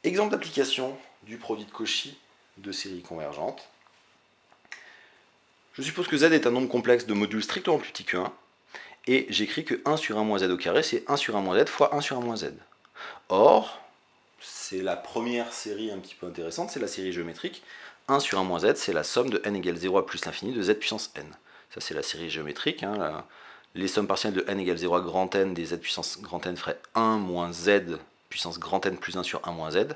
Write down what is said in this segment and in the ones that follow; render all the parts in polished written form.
Exemple d'application du produit de Cauchy de série convergente. Je suppose que z est un nombre complexe de modules strictement plus petit que 1, et j'écris que 1 sur 1 moins z au carré, c'est 1 sur 1 moins z fois 1 sur 1 moins z. Or, c'est la première série un petit peu intéressante, c'est la série géométrique. 1 sur 1 moins z, c'est la somme de n égale 0 à plus l'infini de z puissance n. Ça, c'est la série géométrique. Les sommes partielles de n égale 0 à grand N des z puissance grand N ferait 1 moins z puissance grand N plus 1 sur 1 moins z.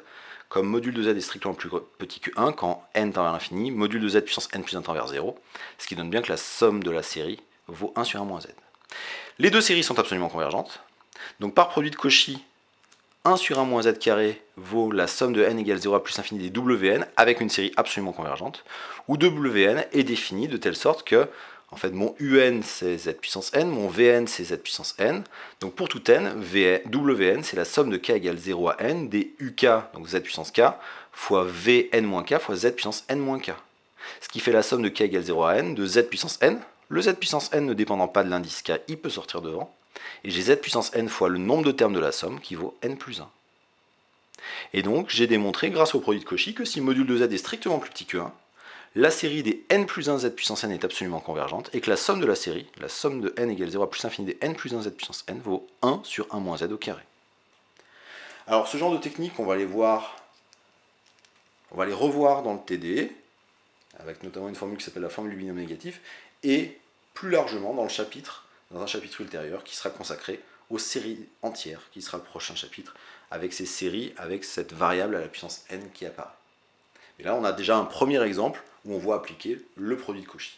Comme module de z est strictement plus petit que 1, quand n tend vers l'infini, module de z puissance n plus 1 tend vers 0, ce qui donne bien que la somme de la série vaut 1 sur 1 moins z. Les deux séries sont absolument convergentes. Donc par produit de Cauchy, 1 sur 1 moins z carré vaut la somme de n égale 0 à plus l'infini des wn avec une série absolument convergente, où wn est défini de telle sorte que en fait, mon un c'est z puissance n, mon vn c'est z puissance n. Donc pour tout n, wn c'est la somme de k égale 0 à n des uk, donc z puissance k, fois vn-k fois z puissance n-k. Ce qui fait la somme de k égale 0 à n de z puissance n. Le z puissance n ne dépendant pas de l'indice k, il peut sortir devant. Et j'ai z puissance n fois le nombre de termes de la somme qui vaut n plus 1. Et donc j'ai démontré grâce au produit de Cauchy que si module de z est strictement plus petit que 1, la série des n plus 1 z puissance n est absolument convergente et que la somme de la série, la somme de n égale 0 à plus l'infini des n plus 1 z puissance n vaut 1 sur 1 moins z au carré. Alors ce genre de technique, on va les revoir dans le TD, avec notamment une formule qui s'appelle la formule du binôme négatif, et plus largement dans un chapitre ultérieur qui sera consacré aux séries entières, qui sera le prochain chapitre, avec ces séries, avec cette variable à la puissance n qui apparaît. Et là, on a déjà un premier exemple où on voit appliquer le produit de Cauchy.